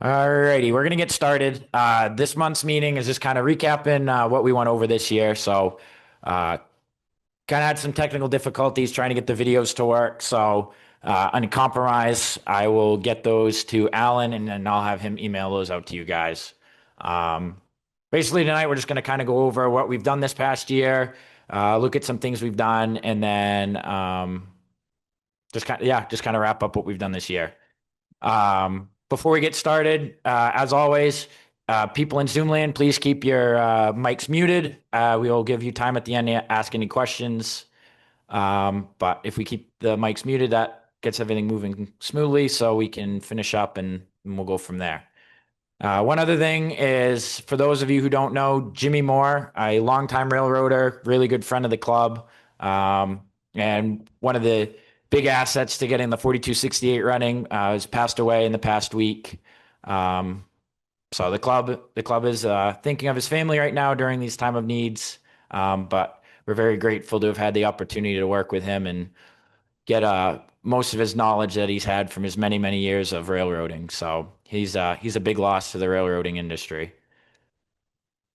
Alrighty, we're gonna get started. This month's meeting is just kind of recapping what we went over this year. So, uh, kind of had some technical difficulties trying to get the videos to work. So, on compromise, I will get those to Alan, and then I'll have him email those out to you guys. Um, Basically, tonight we're just gonna kind of go over what we've done this past year, look at some things we've done, and then just kind of wrap up what we've done this year. Before we get started, as always, people in Zoom land, please keep your mics muted. We will give you time at the end to ask any questions. But if we keep the mics muted, that gets everything moving smoothly so we can finish up and we'll go from there. One other thing is for those of you who don't know, Jimmy Moore, a longtime railroader, really good friend of the club, and one of the big assets to getting the 4268 running, has passed away in the past week. So the club is thinking of his family right now during these time of needs. But we're very grateful to have had the opportunity to work with him and get most of his knowledge that he's had from his many years of railroading. So he's a big loss to the railroading industry.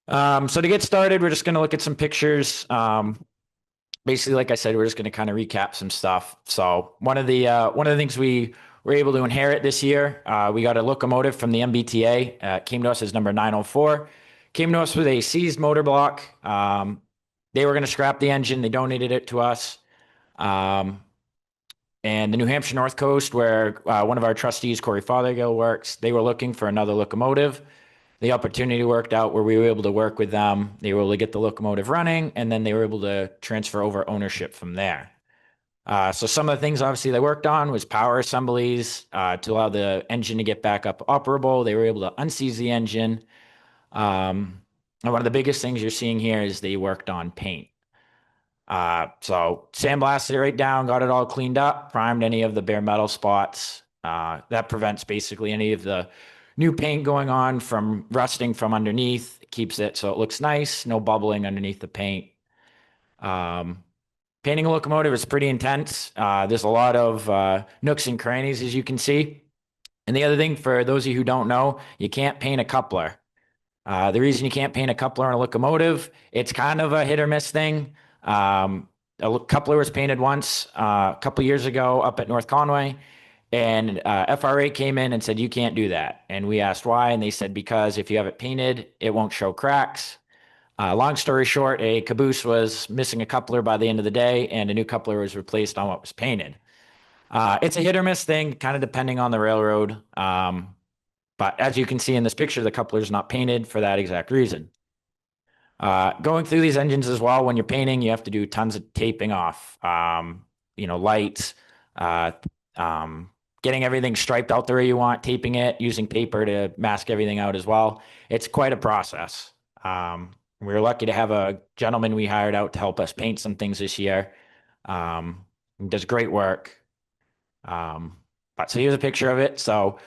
So to get started, we're just going to look at some pictures. Basically, like I said, we're just going to kind of recap some stuff. So one of the things we were able to inherit this year, we got a locomotive from the MBTA. Came to us as number 904. Came to us with a seized motor block. They were going to scrap the engine. They donated it to us. And the New Hampshire North Coast, where one of our trustees, Corey Fothergill, works, they were looking for another locomotive. The opportunity worked out where we were able to work with them. They were able to get the locomotive running, and then they were able to transfer over ownership from there. So some of the things obviously they worked on was power assemblies to allow the engine to get back up operable. They were able to unseize the engine. And one of the biggest things you're seeing here is they worked on paint. So sandblasted it right down, got it all cleaned up, primed any of the bare metal spots. That prevents basically any of the new paint going on from rusting from underneath. It keeps it so it looks nice, no bubbling underneath the paint. Painting a locomotive is pretty intense. There's a lot of nooks and crannies, as you can see. And the other thing, for those of you who don't know, you can't paint a coupler. The reason you can't paint a coupler on a locomotive, it's kind of a hit or miss thing. A coupler was painted once a couple years ago up at North Conway, and FRA came in and said, you can't do that. And we asked why, and they said, because if you have it painted, it won't show cracks. Long story short, a caboose was missing a coupler by the end of the day, and a new coupler was replaced on what was painted. It's a hit or miss thing, kind of depending on the railroad. But as you can see in this picture, the coupler is not painted for that exact reason. Going through these engines as well, when you're painting, you have to do tons of taping off, lights, getting everything striped out the way you want, taping it, using paper to mask everything out as well. It's quite a process. We were lucky to have a gentleman we hired out to help us paint some things this year. He does great work. But so here's a picture of it. So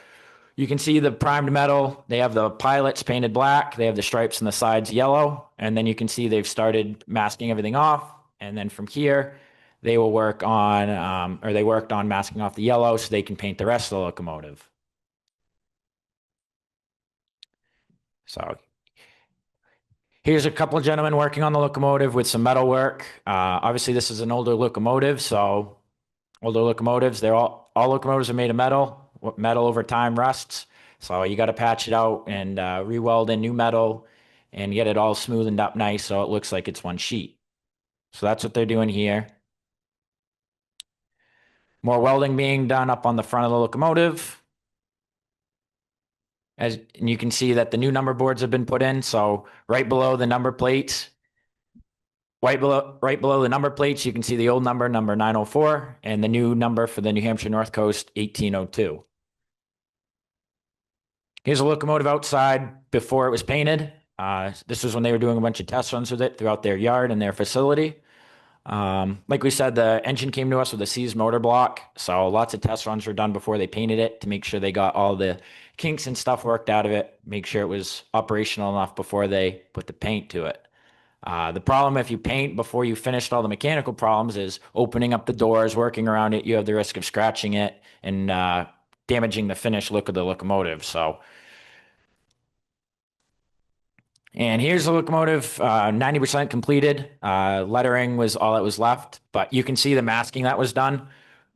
you can see the primed metal. They have the pilots painted black. They have the stripes on the sides yellow. And then you can see they've started masking everything off. And then from here, they will work on, or they worked on masking off the yellow so they can paint the rest of the locomotive. So here's a couple of gentlemen working on the locomotive with some metal work. Obviously, this is an older locomotive, so older locomotives, all locomotives are made of metal. Metal over time rusts, so you got to patch it out and re-weld in new metal and get it all smoothened up nice so it looks like it's one sheet. So that's what they're doing here. More welding being done up on the front of the locomotive. And you can see that the new number boards have been put in. So right below the number plates, right below the number plates, you can see the old number 904, and the new number for the New Hampshire North Coast, 1802. Here's a locomotive outside before it was painted. This was when they were doing a bunch of test runs with it throughout their yard and their facility. Like we said, the engine came to us with a seized motor block, so lots of test runs were done before they painted it to make sure they got all the kinks and stuff worked out of it, make sure it was operational enough before they put the paint to it. The problem if you paint before you finished all the mechanical problems is opening up the doors, working around it. You have the risk of scratching it and damaging the finished look of the locomotive. So And here's the locomotive, 90% completed. Lettering was all that was left, but you can see the masking that was done.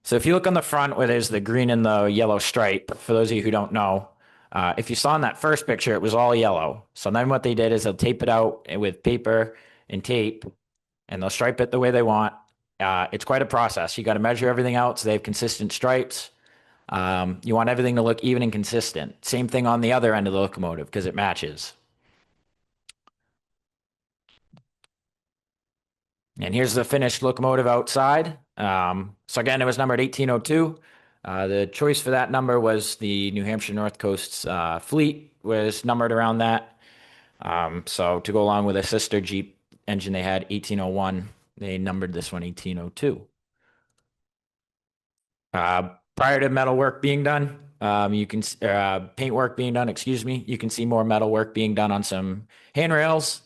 So if you look on the front where there's the green and the yellow stripe, for those of you who don't know, if you saw in that first picture, it was all yellow. So then what they did is they'll tape it out with paper and tape, and they'll stripe it the way they want. It's quite a process. You got to measure everything out so they have consistent stripes. You want everything to look even and consistent. Same thing on the other end of the locomotive because it matches. And here's the finished locomotive outside. So again, it was numbered 1802. The choice for that number was the New Hampshire North Coast fleet was numbered around that. So to go along with a sister Jeep engine they had 1801, they numbered this one 1802. Prior to metal work being done, you can paint work being done. Excuse me. You can see more metal work being done on some handrails.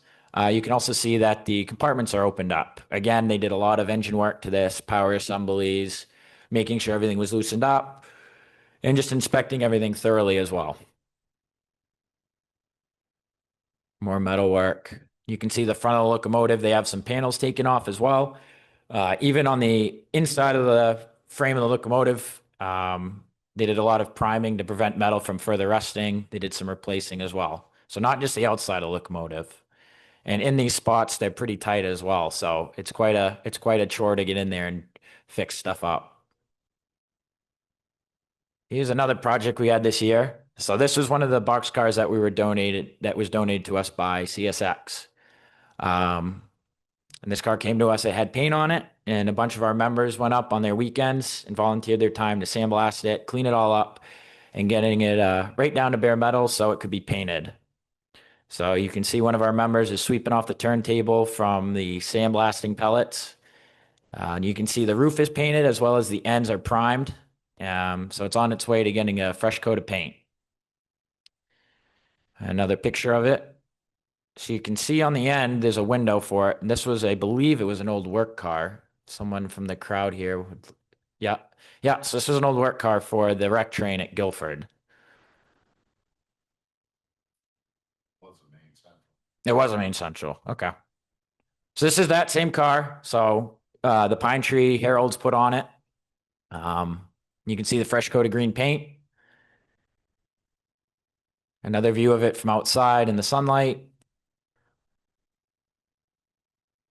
You can also see that the compartments are opened up. Again, they did a lot of engine work to this, power assemblies, making sure everything was loosened up, and just inspecting everything thoroughly as well. More metal work. You can see the front of the locomotive. They have some panels taken off as well. Even on the inside of the frame of the locomotive, they did a lot of priming to prevent metal from further rusting. They did some replacing as well. So not just the outside of the locomotive. And in these spots, they're pretty tight as well. So it's quite a chore to get in there and fix stuff up. Here's another project we had this year. So this was one of the box cars that was donated to us by CSX. Um, and this car came to us, it had paint on it, and a bunch of our members went up on their weekends and volunteered their time to sandblast it, clean it all up, and getting it right down to bare metal so it could be painted. So you can see one of our members is sweeping off the turntable from the sandblasting pellets. And you can see the roof is painted as well as the ends are primed. So it's on its way to getting a fresh coat of paint. Another picture of it. So you can see on the end, there's a window for it. And this was, I believe it was an old work car. Someone from the crowd here. Yeah. Yeah. So this was an old work car for the wreck train at Guilford. It was a main central. Okay. So this is that same car. So the pine tree heralds put on it. You can see the fresh coat of green paint. Another view of it from outside in the sunlight.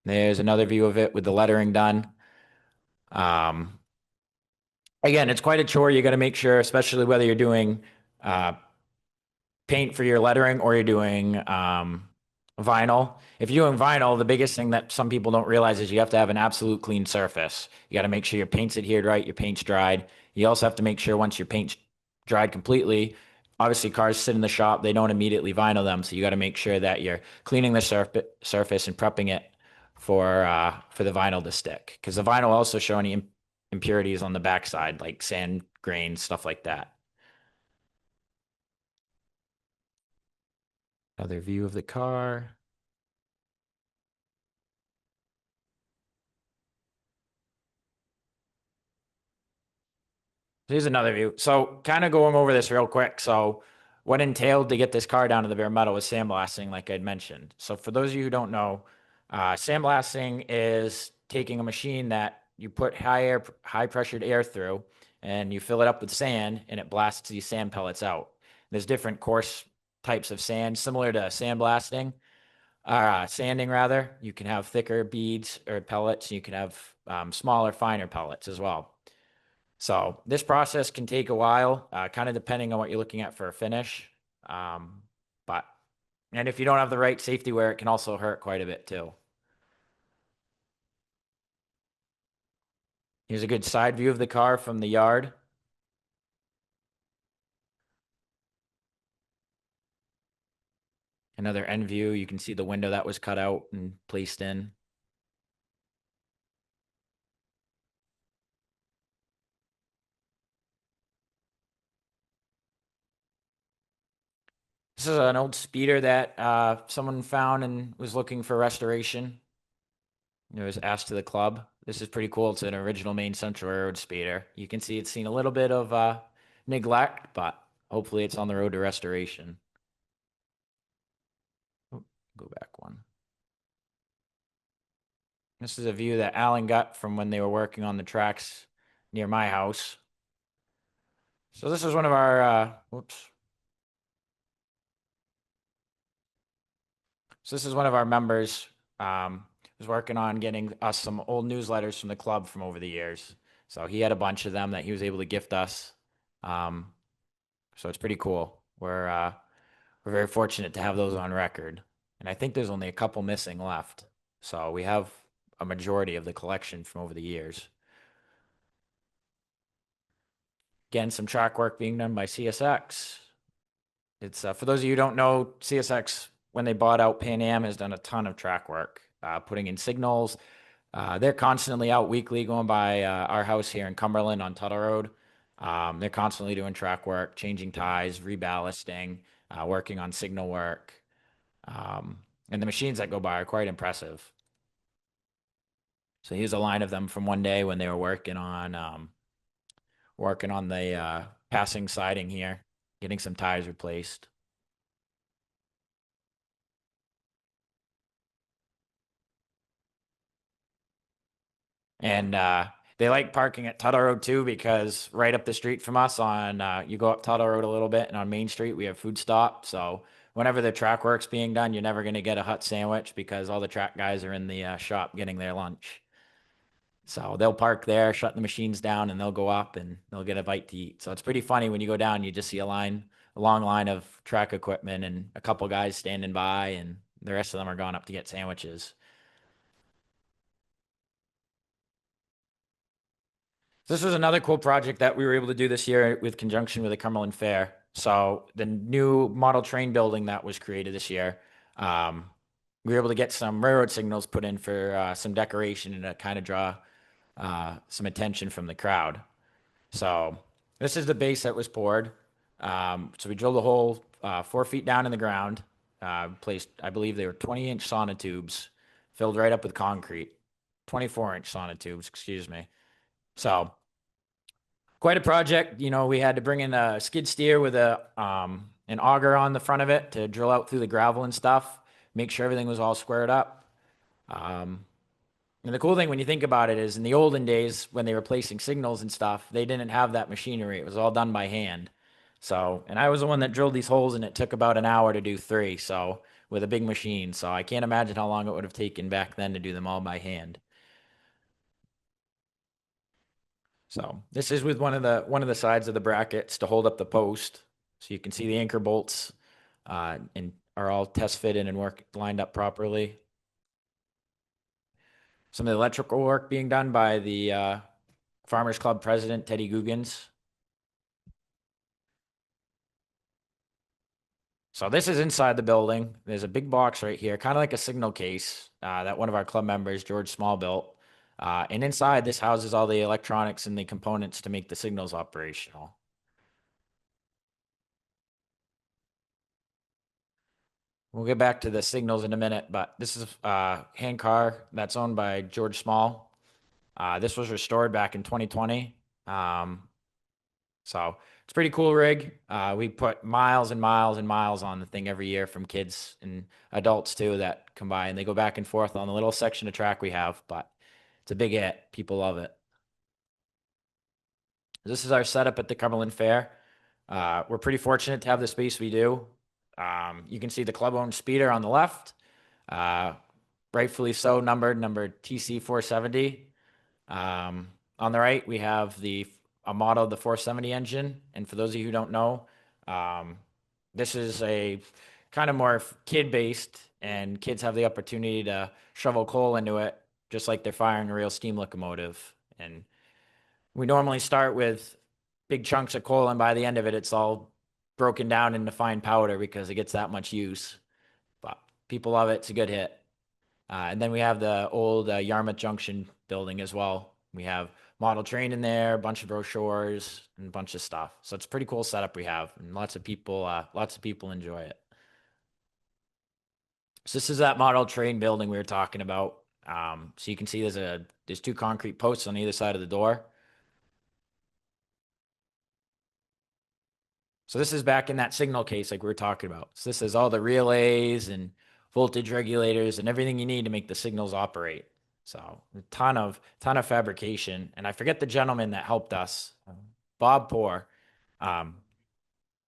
There's another view of it with the lettering done. Um, Again, it's quite a chore. You got to make sure, especially whether you're doing uh, paint for your lettering or you're doing vinyl. If you're doing vinyl, the biggest thing that some people don't realize is you have to have an absolute clean surface. You got to make sure your paint's adhered right, your paint's dried. You also have to make sure once your paint's dried completely, obviously cars sit in the shop, they don't immediately vinyl them, so you got to make sure that you're cleaning the surface and prepping it for the vinyl to stick. Because the vinyl also show any impurities on the backside, like sand grains, stuff like that. Another view of the car. Here's another view. So kind of going over this real quick. So what entailed to get this car down to the bare metal was sandblasting, like I'd mentioned. So for those of you who don't know, sandblasting is taking a machine that you put high pressured air through and you fill it up with sand and it blasts these sand pellets out. There's different coarse types of sand, similar to sandblasting, sanding rather. You can have thicker beads or pellets. You can have smaller, finer pellets as well. So this process can take a while, kind of depending on what you're looking at for a finish. Um, but and if you don't have the right safety wear, it can also hurt quite a bit too. Here's a good side view of the car from the yard. Another end view. You can see the window that was cut out and placed in. This is an old speeder that someone found and was looking for restoration. It was asked to the club. This is pretty cool. It's an original Main Central Railroad speeder. You can see it's seen a little bit of neglect, but hopefully it's on the road to restoration. Go back one. This is a view that Alan got from when they were working on the tracks near my house. So this is one of our, whoops. So this is one of our members, who's working on getting us some old newsletters from the club from over the years. So he had a bunch of them that he was able to gift us. Um, so it's pretty cool. We're very fortunate to have those on record. And I think there's only a couple missing left. So we have a majority of the collection from over the years. Again, some track work being done by CSX. It's for those of you who don't know, CSX, when they bought out Pan Am, has done a ton of track work, putting in signals. They're constantly out weekly going by our house here in Cumberland on Tuttle Road. They're constantly doing track work, changing ties, reballasting, working on signal work. And the machines that go by are quite impressive. So here's a line of them from one day when they were working on the passing siding here, getting some tires replaced. And they like parking at Tuttle Road too, because right up the street from us on you go up Tuttle Road a little bit, and on Main Street we have food stop. So whenever the track work's being done, you're never going to get a hut sandwich because all the track guys are in the shop getting their lunch. So they'll park there, shut the machines down, and they'll go up and they'll get a bite to eat. So it's pretty funny when you go down, you just see a long line of track equipment and a couple guys standing by, and the rest of them are going up to get sandwiches. This was another cool project that we were able to do this year with conjunction with the Cumberland Fair. So the new model train building that was created this year, um, we were able to get some railroad signals put in for some decoration and to kind of draw some attention from the crowd. So this is the base that was poured. So we drilled a hole 4 feet down in the ground, placed, I believe they were 20-inch sonotubes filled right up with concrete, 24-inch sonotubes, excuse me. So quite a project. You know, we had to bring in a skid steer with a an auger on the front of it to drill out through the gravel and stuff, make sure everything was all squared up. Um, and the cool thing when you think about it is in the olden days when they were placing signals and stuff, they didn't have that machinery. It was all done by hand. So, and I was the one that drilled these holes and it took about an hour to do three. So with a big machine. So I can't imagine how long it would have taken back then to do them all by hand. So this is with one of the sides of the brackets to hold up the post. So you can see the anchor bolts and are all test fitted and work lined up properly. Some of the electrical work being done by the Farmers Club president, Teddy Googans. So this is inside the building. There's a big box right here, kind of like a signal case that one of our club members, George Small, built. And inside this houses all the electronics and the components to make the signals operational. We'll get back to the signals in a minute, but this is a hand car that's owned by George Small. This was restored back in 2020. So it's a pretty cool rig. We put miles and miles and miles on the thing every year from kids and adults too that come by, and they go back and forth on the little section of track we have, but it's a big hit. People love it. This is our setup at the Cumberland Fair. We're pretty fortunate to have the space we do. You can see the club-owned speeder on the left, uh, rightfully so, number TC 470. On the right, we have a model of the 470 engine. And for those of you who don't know, um, this is a kind of more kid-based, and kids have the opportunity to shovel coal into it, just like they're firing a real steam locomotive. And we normally start with big chunks of coal, and by the end of it, it's all broken down into fine powder because it gets that much use. But people love it. It's a good hit. And then we have the old Yarmouth Junction building as well. We have model train in there, a bunch of brochures, and a bunch of stuff. So it's a pretty cool setup we have, and lots of people enjoy it. So this is that model train building we were talking about. So you can see there's two concrete posts on either side of the door. So this is back in that signal case like we were talking about. So this is all the relays and voltage regulators, and everything you need to make the signals operate. So a ton of fabrication. And I forget the gentleman that helped us, Bob Poor. Um,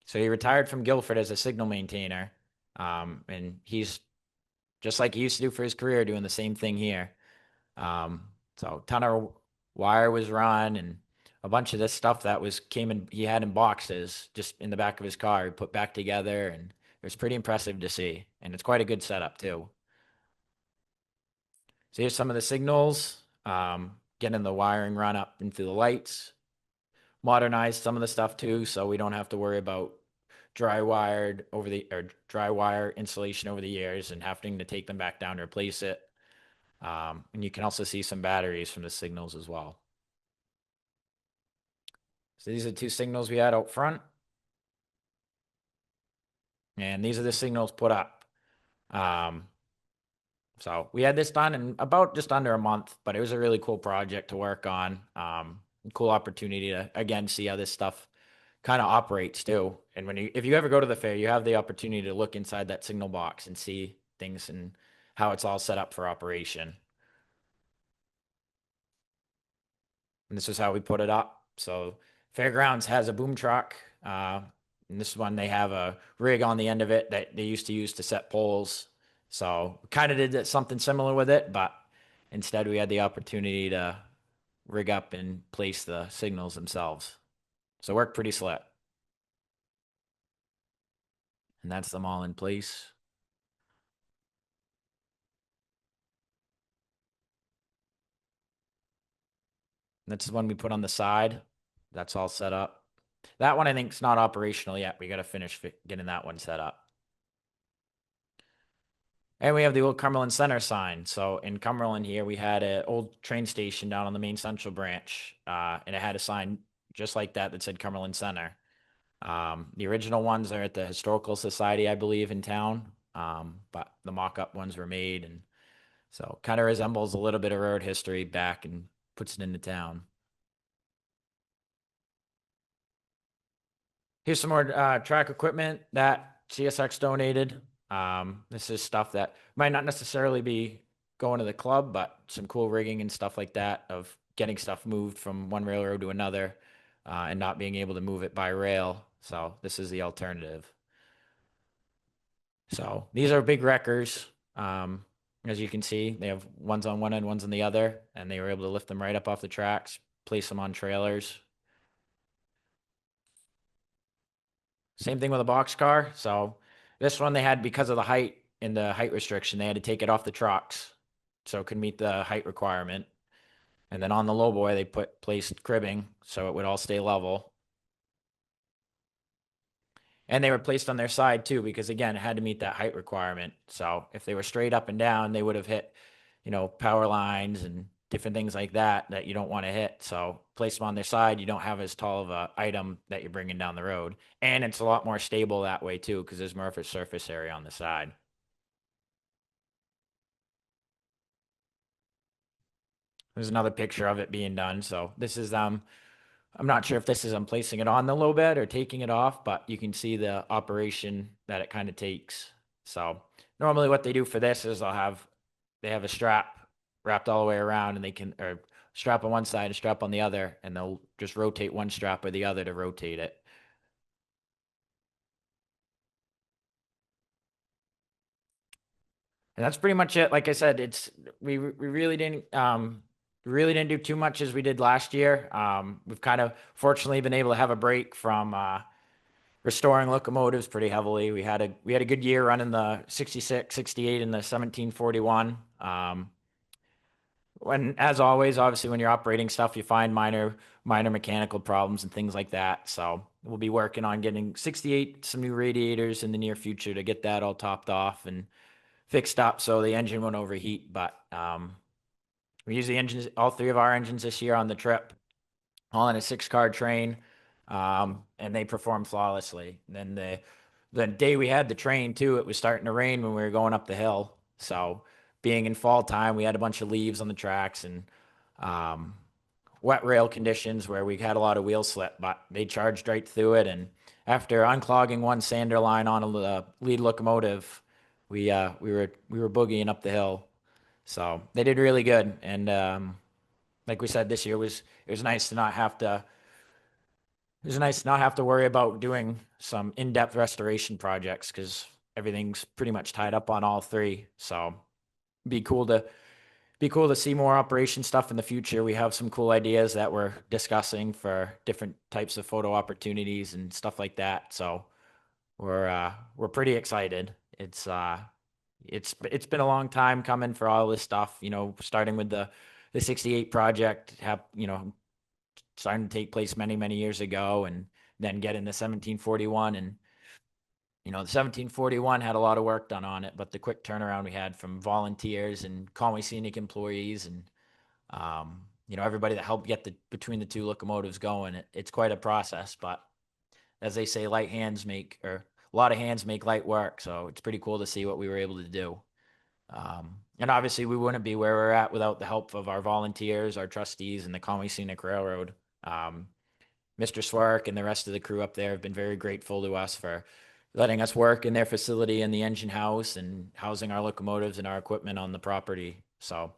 so he retired from Guilford as a signal maintainer. And he's just like he used to do for his career, doing the same thing here. Um, so ton of wire was run and a bunch of this stuff that was came in he had in boxes just in the back of his car, he put back together, and it was pretty impressive to see. And it's quite a good setup too. So here's some of the signals, getting the wiring run up into the lights, modernized some of the stuff too, so we don't have to worry about dry wire insulation over the years and having to take them back down to replace it. And you can also see some batteries from the signals as well. So these are two signals we had out front. And these are the signals put up. So we had this done in about just under a month, but it was a really cool project to work on. Cool opportunity to, again, see how this stuff kind of operates too. And if you ever go to the fair, you have the opportunity to look inside that signal box and see things and how it's all set up for operation. And this is how we put it up. So Fairgrounds has a boom truck. And this one, they have a rig on the end of it that they used to use to set poles. So kind of did something similar with it, but instead we had the opportunity to rig up and place the signals themselves. So it worked pretty slick. And that's them all in place. That's the one we put on the side. That's all set up. That one I think is not operational yet. We got to finish getting that one set up. And we have the old Cumberland Center sign. So in Cumberland here, we had an old train station down on the main central branch, and it had a sign just like that that said Cumberland Center. The original ones are at the Historical Society, I believe, in town, but the mock-up ones were made, and so kind of resembles a little bit of road history back and puts it into town. Here's some more track equipment that CSX donated. This is stuff that might not necessarily be going to the club, but some cool rigging and stuff like that of getting stuff moved from one railroad to another, and not being able to move it by rail. So this is the alternative. So these are big wreckers. As you can see, they have ones on one end, ones on the other, and they were able to lift them right up off the tracks, place them on trailers. Same thing with a box car. So this one they had, because of the height and the height restriction, they had to take it off the trucks so it could meet the height requirement. And then on the lowboy, they placed cribbing so it would all stay level. And they were placed on their side too, because again, it had to meet that height requirement. So if they were straight up and down, they would have hit, power lines and different things like that you don't want to hit. So place them on their side, you don't have as tall of a item that you're bringing down the road. And it's a lot more stable that way too, because there's more of a surface area on the side. There's another picture of it being done. So this is I'm not sure if this is I'm placing it on the low bed or taking it off, but you can see the operation that it kind of takes. So normally what they do for this is they have a strap wrapped all the way around, and they can, or strap on one side and strap on the other, and they'll just rotate one strap or the other to rotate it. And that's pretty much it. Like I said, we really didn't do too much as we did last year. We've kind of fortunately been able to have a break from restoring locomotives pretty heavily. We had a good year running the 66, 68, and the 1741. When, as always, obviously when you're operating stuff, you find minor mechanical problems and things like that. So we'll be working on getting 68 some new radiators in the near future to get that all topped off and fixed up so the engine won't overheat. But we use the engines, all three of our engines this year on the trip, all in a 6-car train, and they performed flawlessly. And then the day we had the train too, it was starting to rain when we were going up the hill. So being in fall time, we had a bunch of leaves on the tracks and um, wet rail conditions where we had a lot of wheel slip, but they charged right through it. And after unclogging one sander line on a lead locomotive, We were boogieing up the hill, so they did really good. And like we said, this year was it was nice to not have to it was nice to not have to worry about doing some in-depth restoration projects because everything's pretty much tied up on all three. So be cool to be cool to see more operation stuff in the future. We have some cool ideas that we're discussing for different types of photo opportunities and stuff like that. So we're pretty excited. It's been a long time coming for all this stuff, starting with the 68 project starting to take place many years ago, and then getting the 1741. And the 1741 had a lot of work done on it, but the quick turnaround we had from volunteers and Conway Scenic employees and everybody that helped get between the two locomotives going, it's quite a process. But as they say, a lot of hands make light work. So it's pretty cool to see what we were able to do. And obviously, we wouldn't be where we're at without the help of our volunteers, our trustees, and the Conway Scenic Railroad. Mr. Swark and the rest of the crew up there have been very grateful to us for letting us work in their facility in the engine house and housing our locomotives and our equipment on the property. So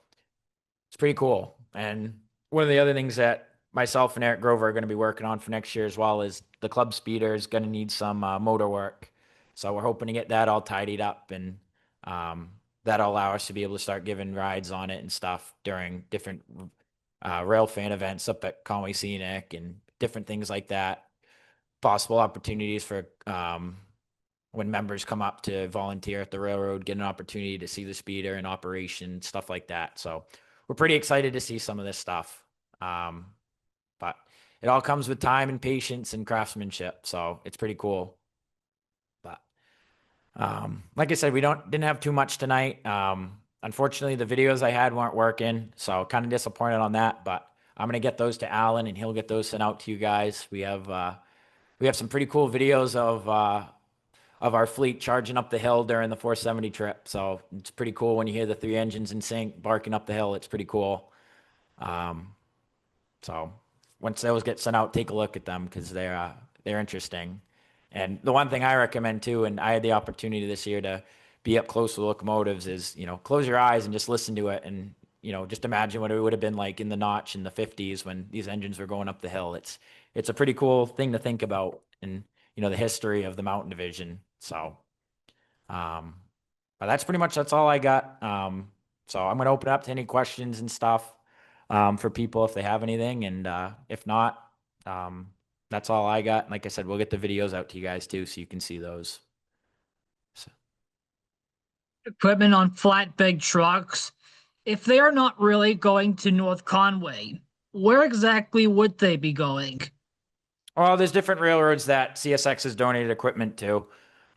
it's pretty cool. And one of the other things that myself and Eric Grover are going to be working on for next year as well is the club speeder is going to need some motor work. So we're hoping to get that all tidied up, and that'll allow us to be able to start giving rides on it and stuff during different rail fan events up at Conway Scenic and different things like that. Possible opportunities for when members come up to volunteer at the railroad, get an opportunity to see the speeder in operation, stuff like that. So we're pretty excited to see some of this stuff. But it all comes with time and patience and craftsmanship. So it's pretty cool. But like I said, we didn't have too much tonight. Unfortunately, the videos I had weren't working, so kind of disappointed on that. But I'm gonna get those to Alan, and he'll get those sent out to you guys. We have some pretty cool videos of our fleet charging up the hill during the 470 trip. So it's pretty cool when you hear the three engines in sync barking up the hill. It's pretty cool. Um, so once those get sent out, take a look at them because they're interesting. And the one thing I recommend too, and I had the opportunity this year to be up close to locomotives, is close your eyes and just listen to it, and just imagine what it would have been like in the notch in the 50s when these engines were going up the hill. It's a pretty cool thing to think about, and the history of the Mountain Division. So, um, but that's all I got. So I'm gonna open it up to any questions and stuff for people if they have anything, and if not, um, that's all I got. Like I said, we'll get the videos out to you guys too, so you can see those. So, Equipment on flatbed trucks, if they are not really going to North Conway, where exactly would they be going? well, there's different railroads that CSX has donated equipment to,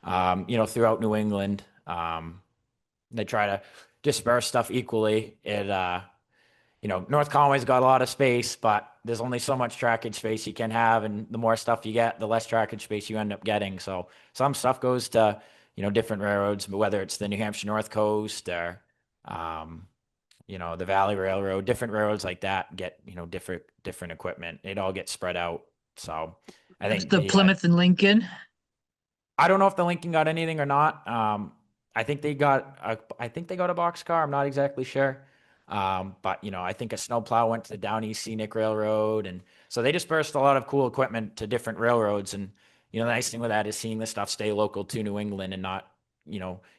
throughout New England. They try to disperse stuff equally. North Conway's got a lot of space, but there's only so much trackage space you can have, and the more stuff you get, the less trackage space you end up getting. So some stuff goes to, different railroads, but whether it's the New Hampshire North Coast or, um, the Valley Railroad, different railroads like that get, different equipment. It all gets spread out. So I That's think the Plymouth and Lincoln. I don't know if the Lincoln got anything or not. I think they got a box car. I'm not exactly sure. But I think a snowplow went to the Down East Scenic Railroad, and so they dispersed a lot of cool equipment to different railroads. And the nice thing with that is seeing this stuff stay local to New England and not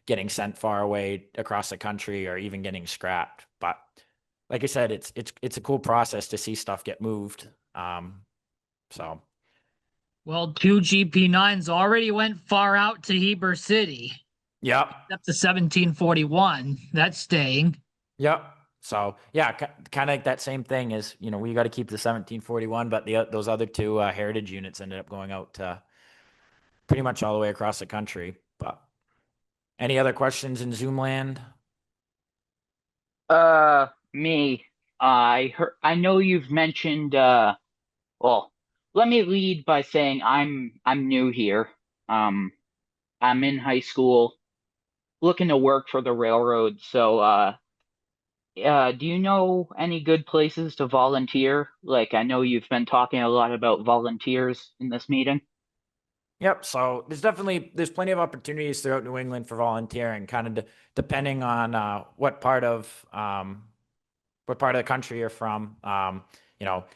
getting sent far away across the country or even getting scrapped. But like I said, it's a cool process to see stuff get moved. So Well, two GP9s already went far out to Heber City, yep. up to 1741. That's staying. Yep. So yeah, kind of like that same thing is, we got to keep the 1741, but those other two heritage units ended up going out to pretty much all the way across the country. But any other questions in Zoom land? Me. I know you've mentioned well, let me lead by saying I'm new here. Um I'm in high school looking to work for the railroad. So do you know any good places to volunteer? Like I know you've been talking a lot about volunteers in this meeting. Yep. So there's plenty of opportunities throughout New England for volunteering, kind of depending on what part of the country you're from.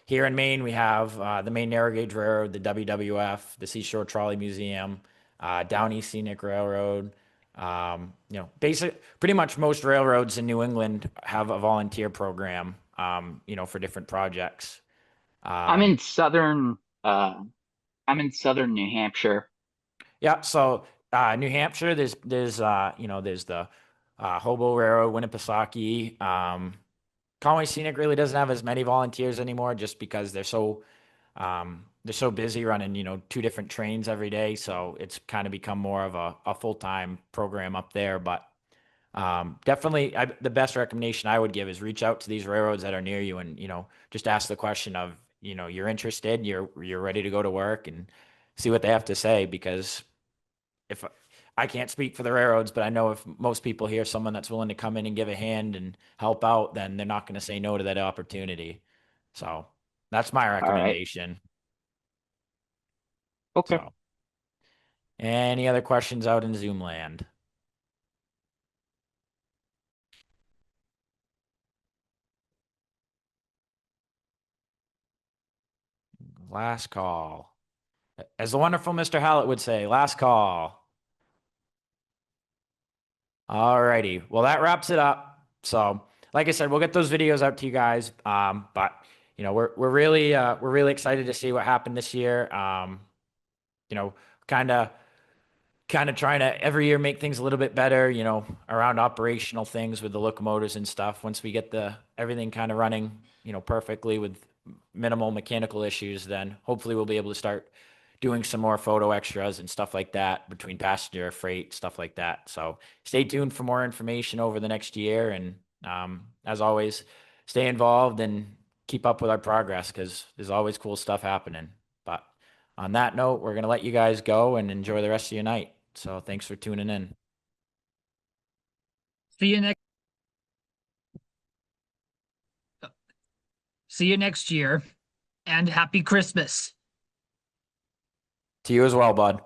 Here in Maine, we have the Maine Narrow Gauge Railroad, the WWF, the Seashore Trolley Museum, Down East Scenic Railroad. Pretty much most railroads in New England have a volunteer program, for different projects. I'm Um, in southern New Hampshire. yeah, so New Hampshire, there's the Hobo Railroad, Winnipesaukee. Conway Scenic really doesn't have as many volunteers anymore, just because they're so busy running, two different trains every day. So it's kind of become more of a full-time program up there. But definitely, the best recommendation I would give is reach out to these railroads that are near you, and just ask the question of, you're interested, you're ready to go to work, and see what they have to say. Because if I can't speak for the railroads, but I know if most people hear someone that's willing to come in and give a hand and help out, then they're not going to say no to that opportunity. So that's my All right. recommendation. Okay. So, any other questions out in Zoom land? Last call. As the wonderful Mr. Hallett would say, last call. All righty. Well, that wraps it up. So, like I said, we'll get those videos out to you guys. But we're really excited to see what happened this year. You know, kind of trying to every year make things a little bit better, around operational things with the locomotives and stuff. Once we get the everything kind of running, perfectly with minimal mechanical issues, then hopefully we'll be able to start doing some more photo extras and stuff like that between passenger freight, stuff like that. So stay tuned for more information over the next year. And as always, stay involved and keep up with our progress, because there's always cool stuff happening. But on that note, we're going to let you guys go and enjoy the rest of your night. So thanks for tuning in. See you next see you next year, and happy Christmas. To you as well, bud.